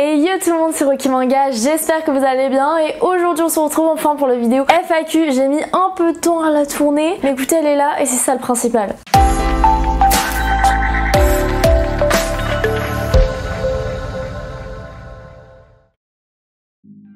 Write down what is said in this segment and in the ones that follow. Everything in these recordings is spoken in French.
Et yo tout le monde, c'est Rocky Manga, j'espère que vous allez bien et aujourd'hui on se retrouve enfin pour la vidéo FAQ. J'ai mis un peu de temps à la tourner, mais écoutez elle est là et c'est ça le principal.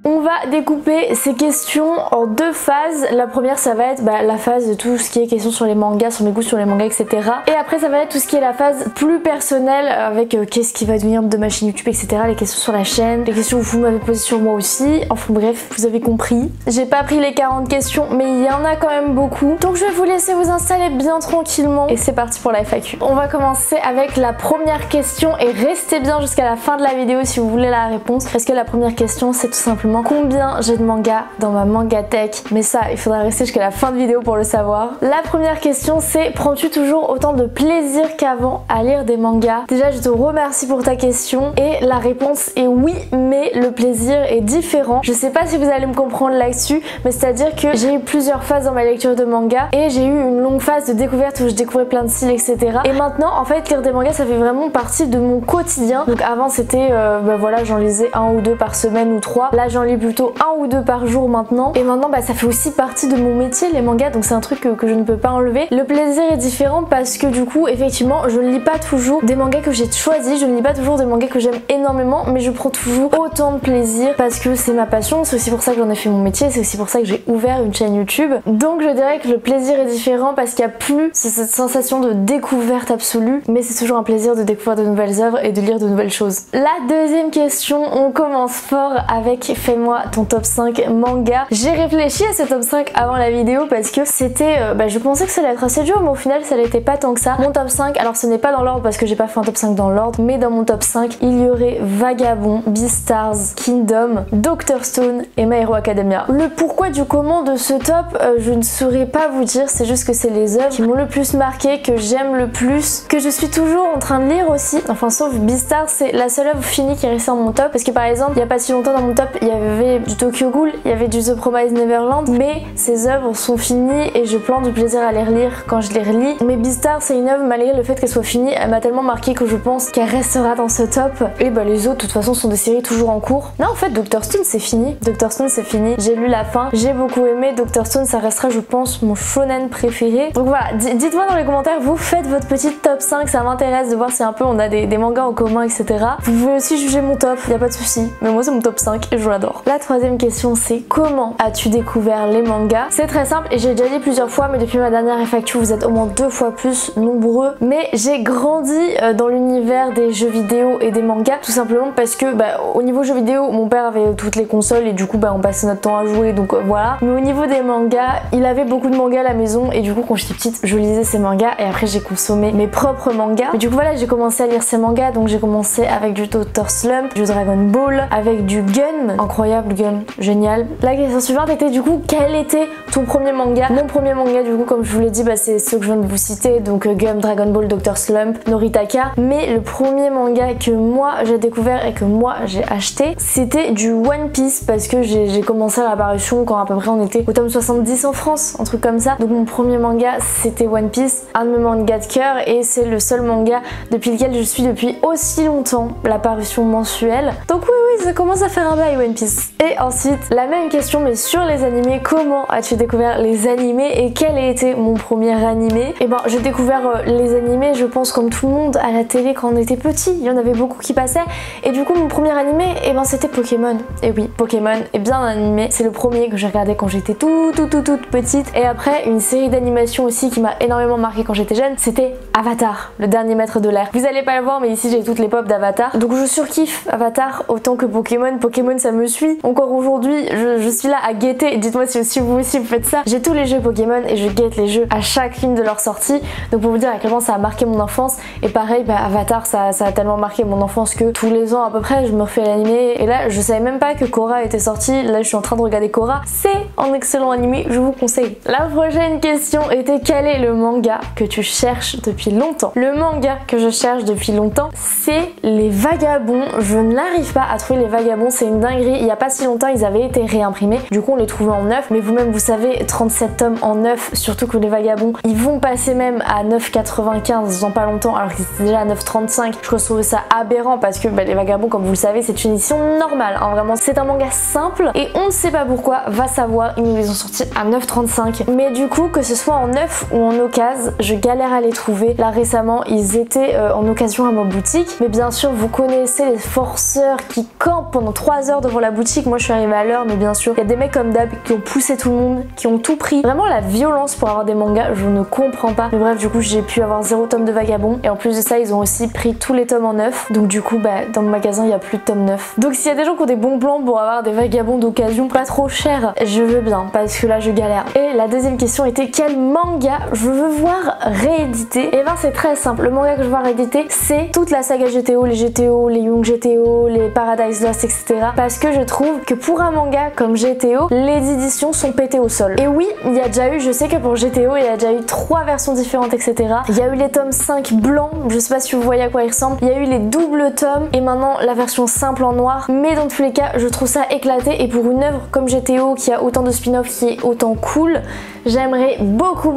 On va découper ces questions en deux phases. La première ça va être la phase de tout ce qui est question sur les mangas, sur mes goûts sur les mangas, etc. Et après ça va être tout ce qui est la phase plus personnelle avec qu'est-ce qui va devenir de ma chaîne YouTube, etc. Les questions sur la chaîne, les questions que vous m'avez posées sur moi aussi. Enfin bref, vous avez compris. J'ai pas pris les 40 questions mais il y en a quand même beaucoup. Donc je vais vous laisser vous installer bien tranquillement. Et c'est parti pour la FAQ. On va commencer avec la première question et restez bien jusqu'à la fin de la vidéo si vous voulez la réponse. Parce que la première question c'est tout simplement combien j'ai de mangas dans ma mangatech, mais ça il faudra rester jusqu'à la fin de vidéo pour le savoir. La première question c'est: prends-tu toujours autant de plaisir qu'avant à lire des mangas? Déjà je te remercie pour ta question et la réponse est oui, mais le plaisir est différent. Je sais pas si vous allez me comprendre là-dessus, mais c'est à dire que j'ai eu plusieurs phases dans ma lecture de manga et j'ai eu une longue phase de découverte où je découvrais plein de styles, etc. Et maintenant en fait lire des mangas ça fait vraiment partie de mon quotidien. Donc avant c'était voilà, j'en lisais un ou deux par semaine ou trois. Là j'en lis plutôt un ou deux par jour maintenant. Et maintenant ça fait aussi partie de mon métier les mangas, donc c'est un truc que je ne peux pas enlever. Le plaisir est différent parce que du coup effectivement je ne lis pas toujours des mangas que j'ai choisis, je ne lis pas toujours des mangas que j'aime énormément, mais je prends toujours autant de plaisir parce que c'est ma passion, c'est aussi pour ça que j'en ai fait mon métier, c'est aussi pour ça que j'ai ouvert une chaîne YouTube. Donc je dirais que le plaisir est différent parce qu'il n'y a plus cette sensation de découverte absolue, mais c'est toujours un plaisir de découvrir de nouvelles œuvres et de lire de nouvelles choses. La deuxième question, on commence fort avec fais-moi ton top 5 manga. J'ai réfléchi à ce top 5 avant la vidéo parce que c'était je pensais que ça allait être assez dur, mais au final ça l'était pas tant que ça. Mon top 5, alors ce n'est pas dans l'ordre parce que j'ai pas fait un top 5 dans l'ordre, mais dans mon top 5 il y aurait Vagabond, Beastars, Kingdom, Dr Stone et My Hero Academia. Le pourquoi du comment de ce top je ne saurais pas vous dire, c'est juste que c'est les œuvres qui m'ont le plus marqué, que j'aime le plus, que je suis toujours en train de lire aussi, enfin sauf Beastars, c'est la seule œuvre finie qui est restée dans mon top parce que par exemple il y a pas si longtemps dans mon top il y avait du Tokyo Ghoul, il y avait du The Promised Neverland, mais ces œuvres sont finies et je prends du plaisir à les relire quand je les relis. Mais Beastars c'est une œuvre, malgré le fait qu'elle soit finie, elle m'a tellement marqué que je pense qu'elle restera dans ce top. Et les autres de toute façon sont des séries toujours en cours. Non en fait Dr Stone c'est fini, Dr Stone c'est fini, j'ai lu la fin, j'ai beaucoup aimé, Dr Stone ça restera je pense mon shonen préféré. Donc voilà, dites-moi dans les commentaires, vous faites votre petite top 5, ça m'intéresse de voir si un peu on a des mangas en commun, etc. Vous pouvez aussi juger mon top, y a pas de souci, mais moi c'est mon top 5 et je l'adore. La troisième question c'est comment as-tu découvert les mangas? C'est très simple et j'ai déjà dit plusieurs fois, mais depuis ma dernière FAQ vous êtes au moins 2 fois plus nombreux, mais j'ai grandi dans l'univers des jeux vidéo et des mangas tout simplement parce que au niveau jeux vidéo mon père avait toutes les consoles et du coup on passait notre temps à jouer, donc voilà. Mais au niveau des mangas il avait beaucoup de mangas à la maison et du coup quand j'étais petite je lisais ces mangas et après j'ai consommé mes propres mangas. Mais du coup voilà, j'ai commencé à lire ces mangas, donc j'ai commencé avec du Dr Slump, du Dragon Ball, avec du Gun, incroyable Gun, génial. La question suivante était du coup quel était ton premier manga? Mon premier manga du coup comme je vous l'ai dit c'est ceux que je viens de vous citer, donc Gun, Dragon Ball, Dr Slump, Noritaka. Mais le premier manga que moi j'ai découvert et que moi j'ai acheté c'était du One Piece parce que j'ai commencé à l'apparition quand à peu près on était au tome 70 en France, un truc comme ça. Donc mon premier manga c'était One Piece, un de mes mangas de cœur, et c'est le seul manga depuis lequel je suis depuis aussi longtemps, l'apparition mensuelle. Donc oui ça commence à faire un bail One Piece. Et ensuite la même question mais sur les animés, comment as-tu découvert les animés et quel a été mon premier animé? Et j'ai découvert les animés je pense comme tout le monde à la télé quand on était petit, il y en avait beaucoup qui passaient et du coup mon premier animé c'était Pokémon. Et oui, Pokémon est bien un animé, c'est le premier que j'ai regardé quand j'étais toute petite. Et après une série d'animation aussi qui m'a énormément marqué quand j'étais jeune, c'était Avatar, le dernier maître de l'air. Vous allez pas le voir mais ici j'ai toutes les pop d'Avatar, donc je surkiffe Avatar autant que Pokémon. Pokémon ça me suit encore aujourd'hui, je suis là à guetter, dites-moi si vous aussi vous faites ça. J'ai tous les jeux Pokémon et je guette les jeux à chacune de leurs sorties, donc pour vous dire à quel point ça a marqué mon enfance. Et pareil Avatar ça a tellement marqué mon enfance que tous les ans à peu près je me refais l'animé, et là je savais même pas que Korra était sorti, là je suis en train de regarder Korra, c'est un excellent animé, je vous conseille. La prochaine question était quel est le manga que tu cherches depuis longtemps? Le manga que je cherche depuis longtemps c'est les Vagabonds. Je n'arrive pas à trouver les Vagabonds, c'est une dinguerie. Il y a pas si longtemps ils avaient été réimprimés, du coup on les trouvait en neuf, mais vous-même vous savez 37 tomes en neuf, surtout que les Vagabonds ils vont passer même à 9,95 dans pas longtemps alors qu'ils étaient déjà à 9,35. Je trouve ça aberrant parce que les Vagabonds, comme vous le savez, c'est une édition normale, hein, vraiment c'est un manga simple et on ne sait pas pourquoi, va savoir, ils nous les ont sortis à 9,35. Mais du coup que ce soit en neuf ou en occasion, je galère à les trouver. Là récemment ils étaient en occasion à ma boutique, mais bien sûr vous connaissez les forceurs qui campent pendant 3 heures devant la boutique. Moi je suis arrivée à l'heure, mais bien sûr il y a des mecs comme d'hab qui ont poussé tout le monde, qui ont tout pris. Vraiment la violence pour avoir des mangas, je ne comprends pas. Mais bref, du coup j'ai pu avoir 0 tome de Vagabond et en plus de ça ils ont aussi pris tous les tomes en neuf. Donc du coup dans mon magasin il n'y a plus de tome neuf. Donc s'il y a des gens qui ont des bons plans pour avoir des Vagabonds d'occasion pas trop chers, je veux bien parce que là je galère. Et la deuxième question était quel manga je veux voir réédité. Et ben c'est très simple, le manga que je veux voir réédité c'est toute la saga GTO, les Young GTO, les Paradise Lost, etc. Parce que je trouve que pour un manga comme GTO, les éditions sont pétées au sol. Et oui, il y a déjà eu, je sais que pour GTO, il y a déjà eu 3 versions différentes, etc. Il y a eu les tomes 5 blancs, je sais pas si vous voyez à quoi ils ressemblent. Il y a eu les doubles tomes et maintenant la version simple en noir. Mais dans tous les cas, je trouve ça éclaté. Et pour une œuvre comme GTO qui a autant de spin-off, qui est autant cool, j'aimerais beaucoup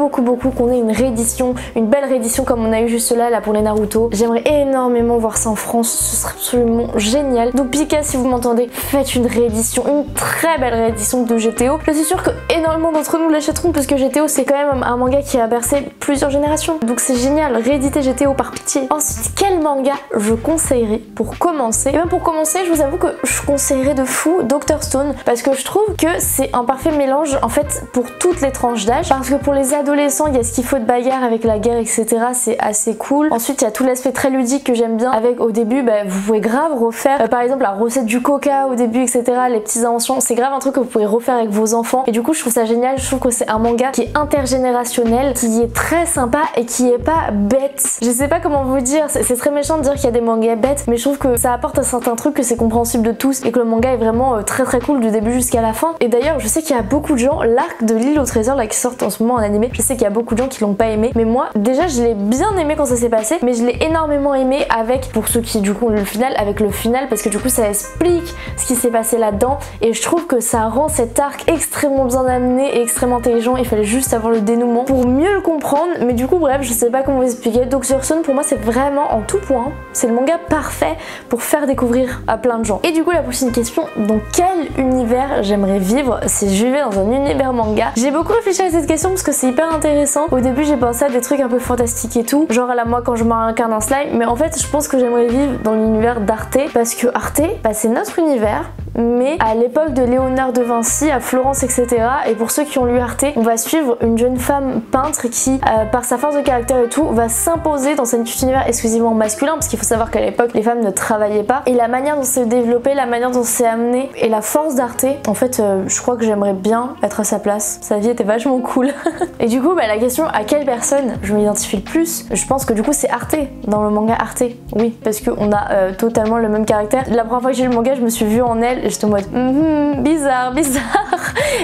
qu'on ait une réédition, une belle réédition comme on a eu juste là pour les Naruto. J'aimerais énormément voir ça en France, ce serait absolument génial. Donc Pika, si vous m'entendez, faites une réédition, une très belle réédition de GTO. Je suis sûre que énormément d'entre nous l'achèteront parce que GTO c'est quand même un manga qui a bercé plusieurs générations. Donc c'est génial, rééditer GTO par pitié. Ensuite, quel manga je conseillerais pour commencer? Et même pour commencer, je vous avoue que je conseillerais de fou Dr Stone parce que je trouve que c'est un parfait mélange en fait pour toutes les tranches d'âge. Parce que pour les adolescents, il y a ce qu'il faut de bagarre avec la guerre, etc. C'est assez cool. Ensuite, il y a tout l'aspect très ludique que j'aime bien avec au début, vous pouvez grave refaire par exemple la recette du coca au début, etc. Les petites inventions, c'est grave un truc que vous pouvez refaire avec vos enfants. Et du coup, je trouve ça génial. Je trouve que c'est un manga qui est intergénérationnel, qui est très sympa et qui est pas bête. Je sais pas comment vous dire, c'est très méchant de dire qu'il y a des mangas bêtes, mais je trouve que ça apporte un certain truc, que c'est compréhensible de tous et que le manga est vraiment très cool du début jusqu'à la fin. Et d'ailleurs, je sais qu'il y a beaucoup de gens, l'arc de l'île au trésor là qui sort en ce moment en animé, je sais qu'il y a beaucoup de gens qui l'ont pas aimé, mais moi déjà je l'ai bien aimé quand ça s'est passé, mais je l'ai énormément aimé avec, pour ceux qui du coup ont le final, avec le final parce que du coup ça explique ce qui s'est passé là-dedans et je trouve que ça rend cet arc extrêmement bien amené et extrêmement intelligent. Il fallait juste avoir le dénouement pour mieux le comprendre, mais du coup bref, je sais pas comment vous expliquer. Dr Stone pour moi c'est vraiment en tout point, c'est le manga parfait pour faire découvrir à plein de gens. Et du coup la prochaine question, dans quel univers j'aimerais vivre si je vivais dans un univers manga? J'ai beaucoup réfléchi à cette question parce que c'est hyper intéressant. Au début j'ai pensé à des trucs un peu fantastiques et tout, genre à la moi quand je m'incarne un slime, mais en fait je pense que j'aimerais vivre dans l'univers d'Arte parce que Arte c'est notre univers, mais à l'époque de Léonard de Vinci, à Florence, etc. Et pour ceux qui ont lu Arte, on va suivre une jeune femme peintre qui, par sa force de caractère et tout, va s'imposer dans cet univers exclusivement masculin, parce qu'il faut savoir qu'à l'époque, les femmes ne travaillaient pas. Et la manière dont c'est développé, la manière dont c'est amené, et la force d'Arte, en fait, je crois que j'aimerais bien être à sa place. Sa vie était vachement cool. Et du coup, la question, à quelle personne je m'identifie le plus? Je pense que du coup, c'est Arte, dans le manga Arte. Oui, parce qu'on a totalement le même caractère. La première fois que j'ai lu le manga, je me suis vue en elle, et j'étais en mode bizarre.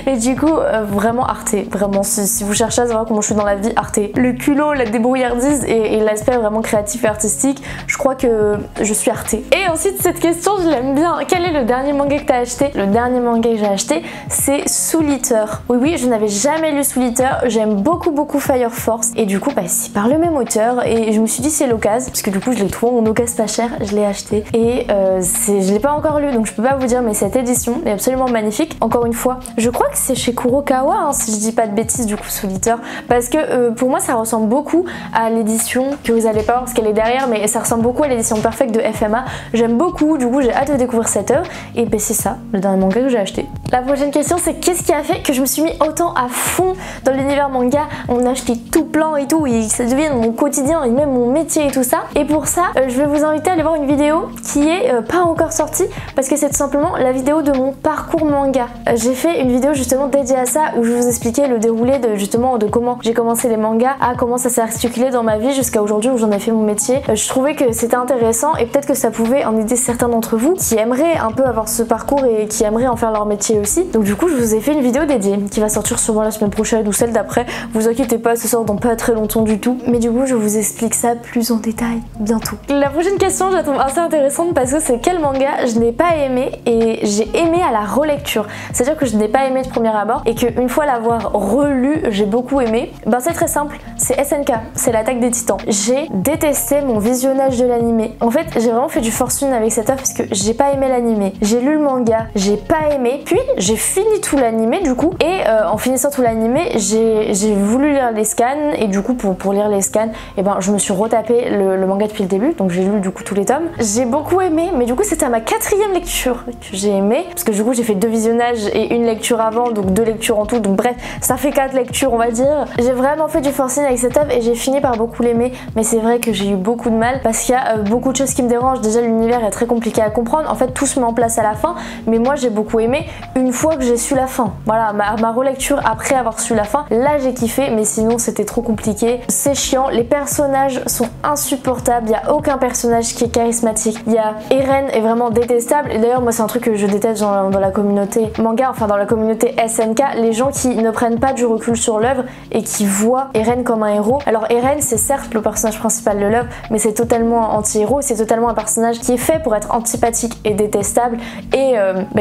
Et du coup vraiment Arte, vraiment si vous cherchez à savoir comment je suis dans la vie, Arte. Le culot, la débrouillardise et l'aspect vraiment créatif et artistique, je crois que je suis Arte. Et ensuite cette question je l'aime bien, quel est le dernier manga que t'as acheté? Le dernier manga que j'ai acheté c'est Soul Eater. Oui je n'avais jamais lu Soul Eater, j'aime beaucoup Fire Force et du coup c'est par le même auteur et je me suis dit c'est l'occasion parce que du coup je l'ai trouvé en occasion pas cher, je l'ai acheté et je l'ai pas encore lu donc je peux pas vous dire, mais cette édition est absolument magnifique. Encore une fois, je crois que c'est chez Kurokawa si je dis pas de bêtises du coup Soul Eater, parce que pour moi ça ressemble beaucoup à l'édition que vous allez pas voir parce qu'elle est derrière, mais ça ressemble beaucoup à l'édition Perfect de FMA. J'aime beaucoup, du coup j'ai hâte de découvrir cette œuvre et c'est ça le dernier manga que j'ai acheté. La prochaine question c'est qu'est-ce qui a fait que je me suis mis autant à fond dans l'univers manga, on a acheté tout plein et tout et ça devient mon quotidien et même mon métier et tout ça. Et pour ça je vais vous inviter à aller voir une vidéo qui est pas encore sortie parce que c'est tout simplement la vidéo de mon parcours manga. J'ai fait une vidéo justement dédiée à ça où je vous expliquais le déroulé de comment j'ai commencé les mangas à comment ça s'est articulé dans ma vie jusqu'à aujourd'hui où j'en ai fait mon métier. Je trouvais que c'était intéressant et peut-être que ça pouvait en aider certains d'entre vous qui aimeraient un peu avoir ce parcours et qui aimeraient en faire leur métier aussi. Donc du coup je vous ai fait une vidéo dédiée qui va sortir sûrement la semaine prochaine ou celle d'après. Vous inquiétez pas, ça sort dans pas très longtemps du tout. Mais du coup je vous explique ça plus en détail bientôt. La prochaine question je la trouve assez intéressante parce que c'est quel manga je n'ai pas aimé et j'ai aimé à la relecture. C'est-à-dire que je n'ai pas aimé de premier abord et qu'une fois l'avoir relu j'ai beaucoup aimé. Ben c'est très simple, c'est SNK, c'est l'attaque des titans. J'ai détesté mon visionnage de l'animé. En fait j'ai vraiment fait du fortune avec cette œuvre parce que j'ai pas aimé l'animé. J'ai lu le manga, j'ai pas aimé, puis j'ai fini tout l'animé du coup et en finissant tout l'animé j'ai voulu lire les scans et du coup pour lire les scans et ben je me suis retapé le manga depuis le début, donc j'ai lu du coup tous les tomes. J'ai beaucoup aimé, mais du coup c'était à ma 4e lecture que j'ai aimé parce que du coup j'ai fait 2 visionnages et une lecture avant, donc 2 lectures en tout, donc bref ça fait 4 lectures on va dire. J'ai vraiment fait du forcing avec cette œuvre et j'ai fini par beaucoup l'aimer, mais c'est vrai que j'ai eu beaucoup de mal parce qu'il y a beaucoup de choses qui me dérangent. Déjà l'univers est très compliqué à comprendre, en fait tout se met en place à la fin, mais moi j'ai beaucoup aimé une fois que j'ai su la fin. Voilà, ma relecture après avoir su la fin, là j'ai kiffé, mais sinon c'était trop compliqué, c'est chiant, les personnages sont insupportables, il n'y a aucun personnage qui est charismatique. Il y a Eren est vraiment détestable, et d'ailleurs moi c'est un truc que je déteste dans la communauté manga, enfin dans la communauté SNK, les gens qui ne prennent pas du recul sur l'œuvre et qui voient Eren comme un héros. Alors Eren c'est certes le personnage principal de l'œuvre, mais c'est totalement anti-héros, c'est totalement un personnage qui est fait pour être antipathique et détestable et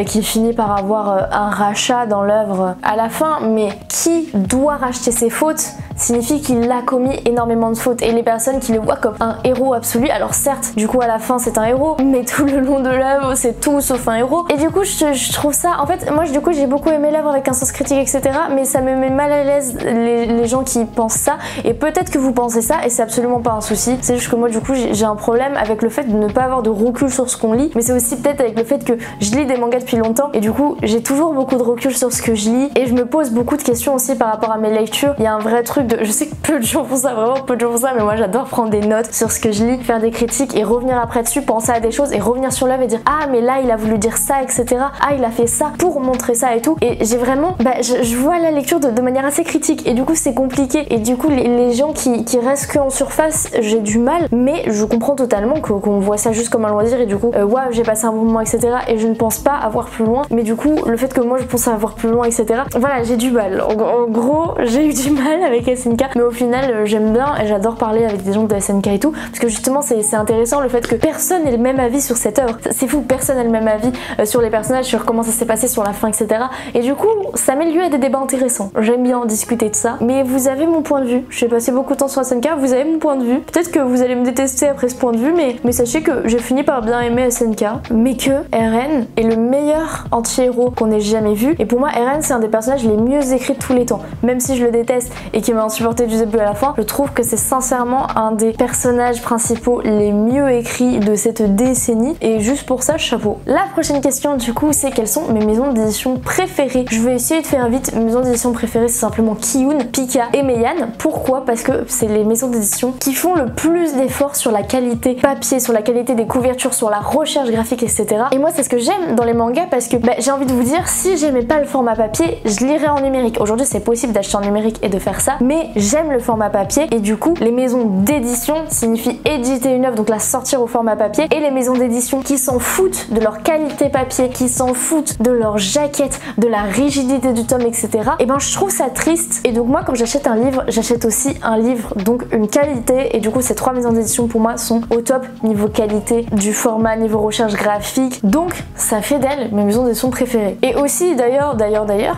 qui finit par avoir un rachat dans l'œuvre à la fin, mais qui doit racheter ses fautes signifie qu'il a commis énormément de fautes et les personnes qui le voient comme un héros absolu, alors certes du coup à la fin c'est un héros, mais tout le long de l'œuvre c'est tout sauf un héros, et du coup je trouve ça, en fait moi du coup j'ai beaucoup aimé l'œuvre avec un sens critique etc, mais ça me met mal à l'aise les gens qui pensent ça, et peut-être que vous pensez ça et c'est absolument pas un souci, c'est juste que moi du coup j'ai un problème avec le fait de ne pas avoir de recul sur ce qu'on lit, mais c'est aussi peut-être avec le fait que je lis des mangas depuis longtemps et du coup j'ai toujours beaucoup de recul sur ce que je lis et je me pose beaucoup de questions aussi par rapport à mes lectures. Il y a un vrai truc de, je sais que peu de gens font ça, vraiment peu de gens font ça, mais moi j'adore prendre des notes sur ce que je lis, faire des critiques et revenir après dessus, penser à des choses et revenir sur l'œuvre et dire ah mais là il a voulu dire ça etc, ah il a fait ça pour montrer ça et tout, et j'ai vraiment je vois la lecture de manière assez critique et du coup c'est compliqué, et du coup les gens qui restent que en surface j'ai du mal, mais je comprends totalement qu'on voit ça juste comme un loisir et du coup ouais j'ai passé un bon moment etc et je ne pense pas avoir plus loin, mais du coup le fait que moi je pense à avoir plus loin etc, voilà j'ai du mal, en gros j'ai eu du mal avec SNK, mais au final j'aime bien et j'adore parler avec des gens de SNK et tout, parce que justement c'est intéressant le fait que personne n'ait le même avis sur cette œuvre, c'est fou, personne n'a le même avis sur les personnages, sur comment ça s'est passé, sur la fin etc, et du coup ça met lieu à des débats intéressants, j'aime bien discuter de ça, mais vous avez mon point de vue, j'ai passé beaucoup de temps sur SNK, vous avez mon point de vue, peut-être que vous allez me détester après ce point de vue, mais sachez que j'ai fini par bien aimer SNK, mais que Eren est le meilleur anti-héros qu'on ait jamais vu, et pour moi Eren c'est un des personnages les mieux écrits de tous les temps, même si je le déteste et qui m'a insupporté du début à la fin, je trouve que c'est sincèrement un des personnages principaux les mieux écrits de cette décennie, et juste pour ça chapeau. La prochaine question du coup c'est quelles sont mes maisons d'édition préférées. Je vais essayer de faire vite, mes maisons d'édition préférées c'est simplement Kiyun, Pika et Meian. Pourquoi? Parce que c'est les maisons d'édition qui font le plus d'efforts sur la qualité papier, sur la qualité des couvertures, sur la recherche graphique etc. Et moi c'est ce que j'aime dans les mangas, parce que j'ai envie de vous dire, si j'aimais pas le format papier je lirais en numérique. Aujourd'hui c'est possible d'acheter en numérique et de faire ça, mais j'aime le format papier, et du coup les maisons d'édition signifie éditer une œuvre, donc la sortir au format papier, et les maisons d'édition qui s'en foutent de leur qualité papier, qui s'en foutent de leur jaquette, de la rigidité du tome etc, et je trouve ça triste. Et donc moi quand j'achète un livre, j'achète aussi un livre, donc une qualité, et du coup ces 3 maisons d'édition pour moi sont au top niveau qualité du format, niveau recherche graphique, donc ça fait d'elles mes maisons d'édition préférées. Et aussi d'ailleurs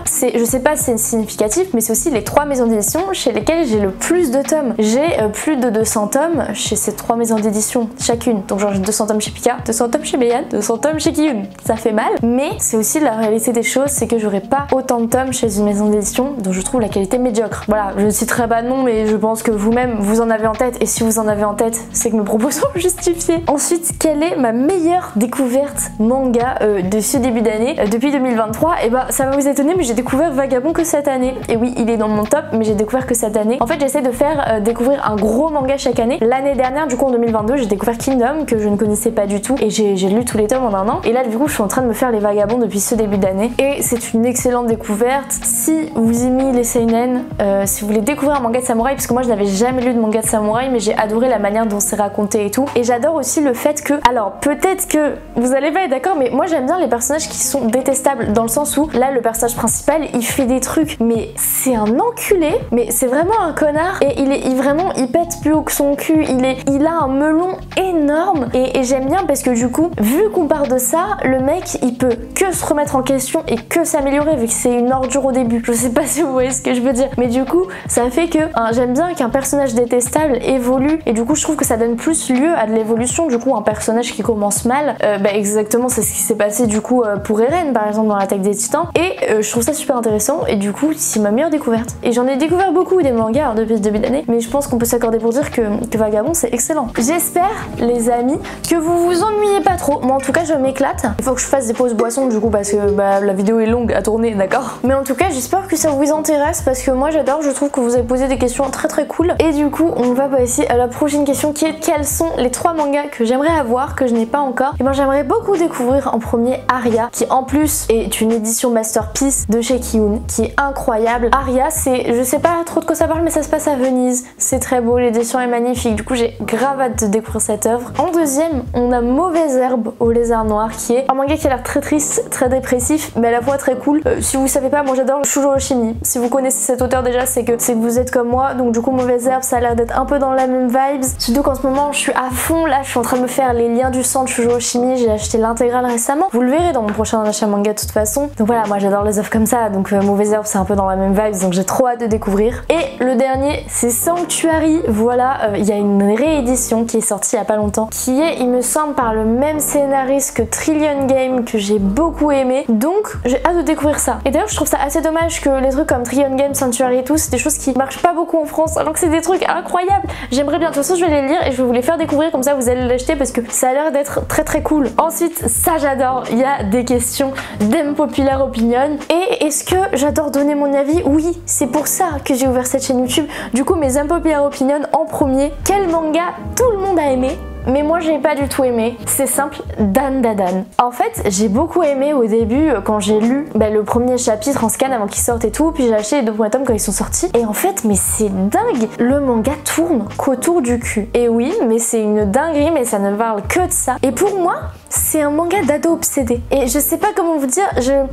c'est, je sais pas si c'est significatif, mais c'est aussi les 3 maisons d'édition chez lesquelles j'ai le plus de tomes. J'ai plus de 200 tomes chez ces 3 maisons d'édition chacune, donc genre j'ai 200 tomes chez Pika, 200 tomes chez Meian, 200 tomes chez Kiyun. Ça fait mal, mais c'est aussi la réalité des choses, c'est que j'aurais pas autant de tomes chez une maison d'édition dont je trouve la qualité médiocre. Voilà, je ne citerai pas de nom, mais je pense que vous-même vous en avez en tête, et si vous en avez en tête c'est que mes propos sont justifiés. Ensuite, quelle est ma meilleure découverte manga de ce début d'année depuis 2023? Et ça va vous étonner, mais j'ai découvert Vagabond que cette année, et oui il est dans mon top, mais j'ai découvert que que cette année. En fait j'essaie de faire découvrir un gros manga chaque année. L'année dernière du coup en 2022 j'ai découvert Kingdom que je ne connaissais pas du tout et j'ai lu tous les tomes en un an. Et là du coup je suis en train de me faire les Vagabonds depuis ce début d'année et c'est une excellente découverte. Si vous aimez les seinen, si vous voulez découvrir un manga de samouraï, parce que moi je n'avais jamais lu de manga de samouraï mais j'ai adoré la manière dont c'est raconté et tout. Et j'adore aussi le fait que, alors peut-être que vous allez pas être d'accord mais moi j'aime bien les personnages qui sont détestables dans le sens où là le personnage principal il fait des trucs mais c'est un enculé, mais c'est vraiment un connard et il pète plus haut que son cul, il a un melon énorme et j'aime bien parce que du coup vu qu'on part de ça, le mec il peut que se remettre en question et que s'améliorer vu que c'est une ordure au début. Je sais pas si vous voyez ce que je veux dire mais du coup ça fait que j'aime bien qu'un personnage détestable évolue et du coup je trouve que ça donne plus lieu à de l'évolution. Du coup un personnage qui commence mal, exactement c'est ce qui s'est passé du coup pour Eren par exemple dans l'Attaque des Titans et je trouve ça super intéressant et du coup c'est ma meilleure découverte. Et j'en ai découvert beaucoup des mangas depuis ce début d'année mais je pense qu'on peut s'accorder pour dire que Vagabond c'est excellent. J'espère les amis que vous vous ennuyez pas trop. Moi en tout cas je m'éclate. Il faut que je fasse des pauses boissons du coup parce que la vidéo est longue à tourner, d'accord. Mais en tout cas j'espère que ça vous intéresse parce que moi j'adore, je trouve que vous avez posé des questions très cool. Et du coup on va passer à la prochaine question qui est quels sont les 3 mangas que j'aimerais avoir que je n'ai pas encore. Et ben j'aimerais beaucoup découvrir en premier Aria qui en plus est une édition masterpiece de chez Kiun qui est incroyable. Aria c'est, je sais pas trop de quoi ça parle mais ça se passe à Venise, c'est très beau, l'édition est magnifique, du coup j'ai grave hâte de découvrir cette œuvre. En deuxième on a Mauvaise Herbe au lézard noir qui est un manga qui a l'air très triste, très dépressif mais à la fois très cool. Si vous savez pas, moi j'adore Shoujo Oshimi. Si vous connaissez cet auteur déjà c'est que vous êtes comme moi, donc du coup Mauvaise Herbe ça a l'air d'être un peu dans la même vibes. Surtout qu'en ce moment je suis à fond là, je suis en train de me faire les liens du sang de Shoujo Oshimi, j'ai acheté l'intégrale récemment. Vous le verrez dans mon prochain achat manga de toute façon. Donc voilà, moi j'adore les œuvres comme ça, donc Mauvaise Herbe c'est un peu dans la même vibes, donc j'ai trop hâte de découvrir. Et le dernier c'est Sanctuary, voilà, il y a une réédition qui est sortie il y a pas longtemps, qui est il me semble par le même scénariste que Trillion Game que j'ai beaucoup aimé, donc j'ai hâte de découvrir ça. Et d'ailleurs je trouve ça assez dommage que les trucs comme Trillion Game, Sanctuary et tout, c'est des choses qui marchent pas beaucoup en France alors que c'est des trucs incroyables. J'aimerais bien, de toute façon je vais les lire et je vais vous les faire découvrir comme ça vous allez l'acheter parce que ça a l'air d'être très cool. Ensuite ça j'adore, il y a des questions d'Unpopular Opinion et est-ce que j'adore donner mon avis? Oui, c'est pour ça que j'ai ouvert cette chaîne YouTube. Du coup mes Unpopular Opinion en premier, quel manga tout le monde a aimé mais moi j'ai pas du tout aimé, c'est simple, Dan Da Dan. En fait j'ai beaucoup aimé au début quand j'ai lu le premier chapitre en scan avant qu'il sorte et tout, puis j'ai acheté les 2 premiers tomes quand ils sont sortis et en fait mais c'est dingue, le manga tourne qu'autour du cul. Et oui mais c'est une dinguerie mais ça ne parle que de ça et pour moi c'est un manga d'ado obsédé et je sais pas comment vous dire,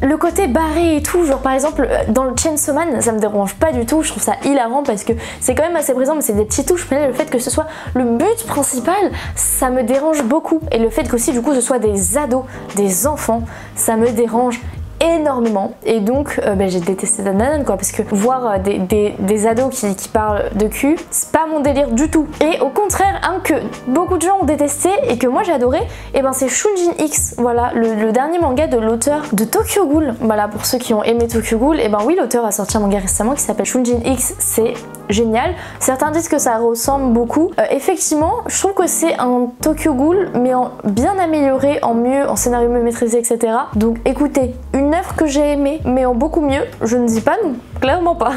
le côté barré et tout, genre par exemple dans le Chainsaw Man ça me dérange pas du tout, je trouve ça hilarant parce que c'est quand même assez présent mais c'est des petites touches, mais là, le fait que ce soit le but principal ça me dérange beaucoup et le fait qu'aussi du coup ce soit des ados, des enfants, ça me dérange énormément et donc j'ai détesté Dan Da Dan quoi parce que voir des ados qui parlent de cul c'est pas mon délire du tout. Et au contraire que beaucoup de gens ont détesté et que moi j'ai adoré et c'est Shunjin X, voilà le dernier manga de l'auteur de Tokyo Ghoul. Voilà pour ceux qui ont aimé Tokyo Ghoul, et oui l'auteur a sorti un manga récemment qui s'appelle Shunjin X, c'est génial. Certains disent que ça ressemble beaucoup. Effectivement, je trouve que c'est un Tokyo Ghoul mais bien amélioré, en mieux, en scénario mieux maîtrisé, etc. Donc écoutez, une œuvre que j'ai aimée mais en beaucoup mieux, je ne dis pas non, clairement pas.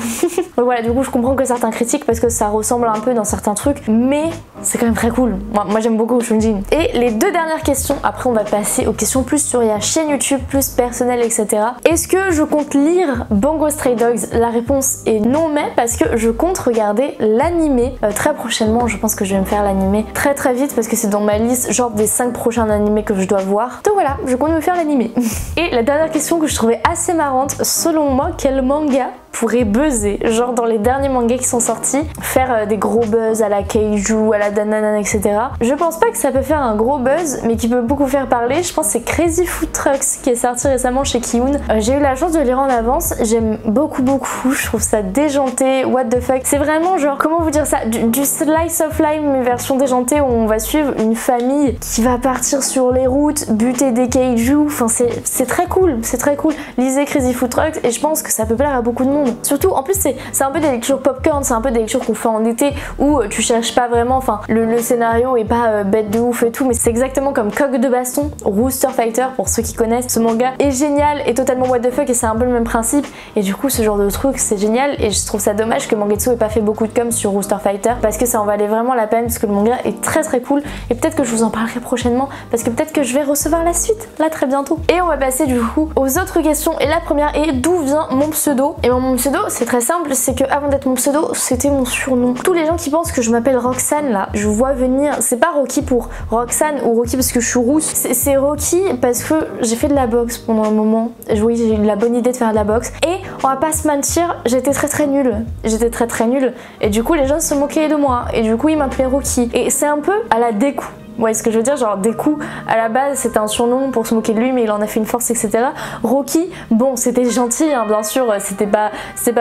Donc voilà, du coup je comprends que certains critiquent parce que ça ressemble un peu dans certains trucs, mais c'est quand même très cool. Moi j'aime beaucoup Shunjin. Et les 2 dernières questions, après on va passer aux questions plus sur la chaîne YouTube, plus personnelles, etc. Est-ce que je compte lire Bungo Stray Dogs? La réponse est non, mais parce que je compte regarder l'animé très prochainement. Je pense que je vais me faire l'animé très vite parce que c'est dans ma liste genre des 5 prochains animés que je dois voir. Donc voilà, je compte me faire l'animé. Et la dernière question que je trouvais assez marrante, selon moi, quel manga pourrait buzzer, genre dans les derniers mangas qui sont sortis, faire des gros buzz à la Keiju, à la Dandadan, etc. Je pense pas que ça peut faire un gros buzz, mais qui peut beaucoup faire parler. Je pense que c'est Crazy Food Trucks qui est sorti récemment chez Kiun. J'ai eu la chance de le lire en avance, j'aime beaucoup, je trouve ça déjanté, what the fuck. C'est vraiment genre, comment vous dire ça, du slice of life mais version déjantée où on va suivre une famille qui va partir sur les routes, buter des Keiju, enfin c'est très cool, c'est très cool. Lisez Crazy Food Trucks et je pense que ça peut plaire à beaucoup de monde. monde. Surtout en plus c'est un peu des lectures popcorn, c'est un peu des lectures qu'on fait en été où tu cherches pas vraiment, enfin le scénario est pas bête de ouf et tout, mais c'est exactement comme Coq de Baston, Rooster Fighter pour ceux qui connaissent. Ce manga est génial et totalement what the fuck et c'est un peu le même principe et du coup ce genre de truc c'est génial et je trouve ça dommage que Mangetsu ait pas fait beaucoup de com sur Rooster Fighter parce que ça en valait vraiment la peine parce que le manga est très cool et peut-être que je vous en parlerai prochainement parce que peut-être que je vais recevoir la suite là très bientôt. Et on va passer du coup aux autres questions et la première est d'où vient mon pseudo. Et mon pseudo c'est très simple, c'est que avant d'être mon pseudo c'était mon surnom. Tous les gens qui pensent que je m'appelle Roxane là, je vois venir, c'est pas Rocky pour Roxane ou Rocky parce que je suis rousse, c'est Rocky parce que j'ai fait de la boxe pendant un moment. Oui, j'ai eu la bonne idée de faire de la boxe et on va pas se mentir, j'étais très nulle. J'étais très nulle et du coup les gens se moquaient de moi et du coup ils m'appelaient Rocky et c'est un peu à la découp. Vous voyez ce que je veux dire, genre Deku à la base c'était un surnom pour se moquer de lui mais il en a fait une force etc. Rocky, bon c'était gentil hein, bien sûr, c'était pas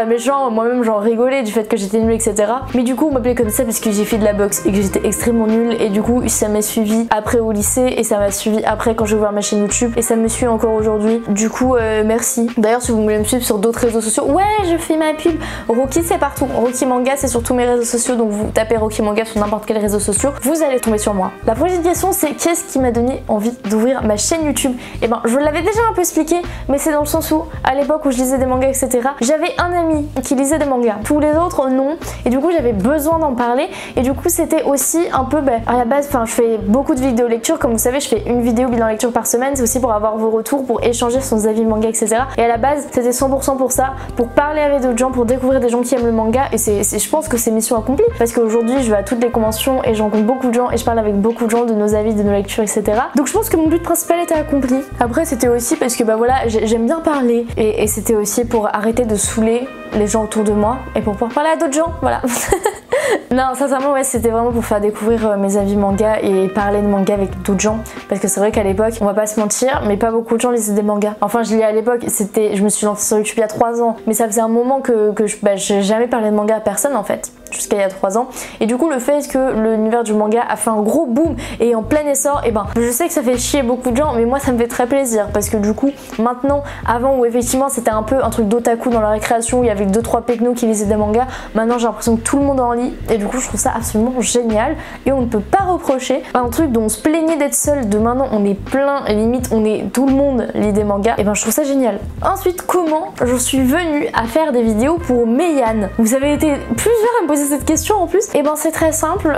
méchant, moi-même j'en rigolais du fait que j'étais nulle etc. Mais du coup on m'appelait comme ça parce que j'ai fait de la boxe et que j'étais extrêmement nulle et du coup ça m'a suivi après au lycée et ça m'a suivi après quand j'ai ouvert ma chaîne YouTube et ça me suit encore aujourd'hui. Du coup merci. D'ailleurs si vous voulez me suivre sur d'autres réseaux sociaux, ouais je fais ma pub. Rocky c'est partout, Rocky Manga c'est sur tous mes réseaux sociaux donc vous tapez Rocky Manga sur n'importe quel réseau social, vous allez tomber sur moi. La prochaine question c'est qu'est-ce qui m'a donné envie d'ouvrir ma chaîne YouTube. Et ben je vous l'avais déjà un peu expliqué mais c'est dans le sens où à l'époque où je lisais des mangas etc. j'avais un ami qui lisait des mangas, tous les autres non et du coup j'avais besoin d'en parler et du coup c'était aussi un peu à la base, enfin je fais beaucoup de vidéos lecture comme vous savez, je fais une vidéo bilan lecture par semaine, c'est aussi pour avoir vos retours, pour échanger sur nos avis manga etc. Et à la base c'était 100% pour ça, pour parler avec d'autres gens, pour découvrir des gens qui aiment le manga et je pense que c'est mission accomplie parce qu'aujourd'hui je vais à toutes les conventions et je rencontre beaucoup de gens et je parle avec beaucoup de gens de nos avis, de nos lectures etc. Donc je pense que mon but principal était accompli. Après c'était aussi parce que voilà j'aime bien parler et c'était aussi pour arrêter de saouler les gens autour de moi et pour pouvoir parler à d'autres gens, voilà. Non sincèrement ouais c'était vraiment pour faire découvrir mes avis manga et parler de manga avec d'autres gens parce que c'est vrai qu'à l'époque on va pas se mentir mais pas beaucoup de gens lisaient des mangas. Enfin je lis à l'époque, je me suis lancée sur YouTube il y a 3 ans mais ça faisait un moment que j'ai jamais parlé de manga à personne en fait jusqu'à il y a 3 ans et du coup le fait que l'univers du manga a fait un gros boom et en plein essor et je sais que ça fait chier beaucoup de gens mais moi ça me fait très plaisir parce que du coup maintenant, avant où effectivement c'était un peu un truc d'otaku dans la récréation où il y avait 2-3 pecnos qui lisaient des mangas, maintenant j'ai l'impression que tout le monde en lit et du coup je trouve ça absolument génial et on ne peut pas reprocher un truc dont on se plaignait d'être seul, de maintenant on est plein et limite tout le monde lit des mangas et je trouve ça génial. Ensuite comment je suis venue à faire des vidéos pour Meian. Vous avez été plusieurs à me poser cette question en plus et c'est très simple,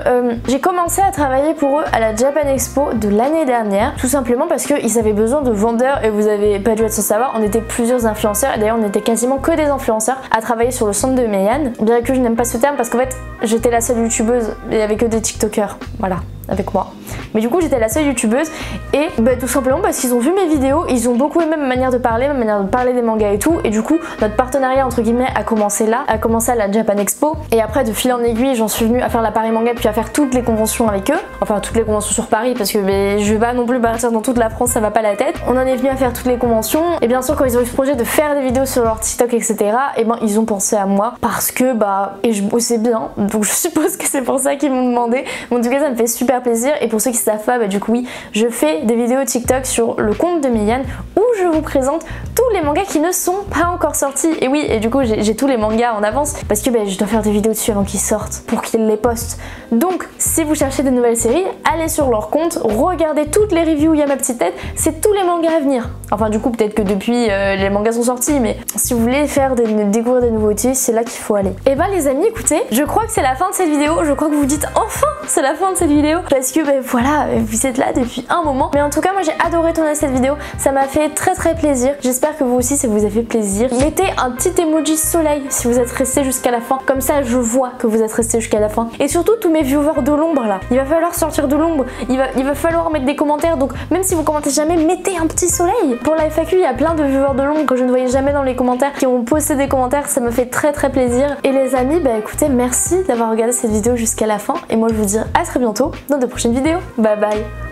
j'ai commencé à travailler pour eux à la Japan Expo de l'année dernière tout simplement parce qu'ils avaient besoin de vendeurs et vous avez pas dû être sans savoir, on était plusieurs influenceurs et d'ailleurs on était quasiment que des influenceurs à travailler sur le centre de Meian, bien que je n'aime pas ce terme parce qu'en fait j'étais la seule youtubeuse et il y avait que des tiktokers, voilà, avec moi. Mais du coup j'étais la seule youtubeuse et tout simplement parce qu'ils ont vu mes vidéos, ils ont beaucoup aimé ma manière de parler des mangas et tout et du coup notre partenariat entre guillemets a commencé à la Japan Expo et après de fil en aiguille j'en suis venue à faire la Paris Manga puis à faire toutes les conventions avec eux, enfin toutes les conventions sur Paris parce que je vais pas non plus partir dans toute la France, ça va pas la tête. On en est venu à faire toutes les conventions et bien sûr quand ils ont eu ce projet de faire des vidéos sur leur TikTok etc. et ils ont pensé à moi parce que et je bossais bien donc je suppose que c'est pour ça qu'ils m'ont demandé. Mais en tout cas ça me fait super plaisir et pour ceux qui savent pas du coup oui je fais des vidéos TikTok sur le compte de Meian où je vous présente tous les mangas qui ne sont pas encore sortis et oui et du coup j'ai tous les mangas en avance parce que je dois faire des vidéos dessus avant qu'ils sortent pour qu'ils les postent. Donc si vous cherchez des nouvelles séries allez sur leur compte, regardez toutes les reviews où il y a ma petite tête, c'est tous les mangas à venir. Enfin du coup peut-être que depuis les mangas sont sortis mais si vous voulez découvrir des nouveautés c'est là qu'il faut aller. Et les amis écoutez, je crois que c'est la fin de cette vidéo, je crois que vous vous dites enfin c'est la fin de cette vidéo parce que voilà vous êtes là depuis un moment mais en tout cas moi j'ai adoré tourner cette vidéo, ça m'a fait très plaisir, j'espère que vous aussi ça vous a fait plaisir. Mettez un petit emoji soleil si vous êtes resté jusqu'à la fin, comme ça je vois que vous êtes resté jusqu'à la fin et surtout tous mes viewers de l'ombre là, il va falloir sortir de l'ombre, il va falloir mettre des commentaires donc même si vous commentez jamais mettez un petit soleil. Pour la FAQ il y a plein de viewers de l'ombre que je ne voyais jamais dans les commentaires qui ont posté des commentaires, ça me fait très plaisir et les amis écoutez merci d'avoir regardé cette vidéo jusqu'à la fin et moi je vous dis à très bientôt dans de prochaines vidéos, bye bye.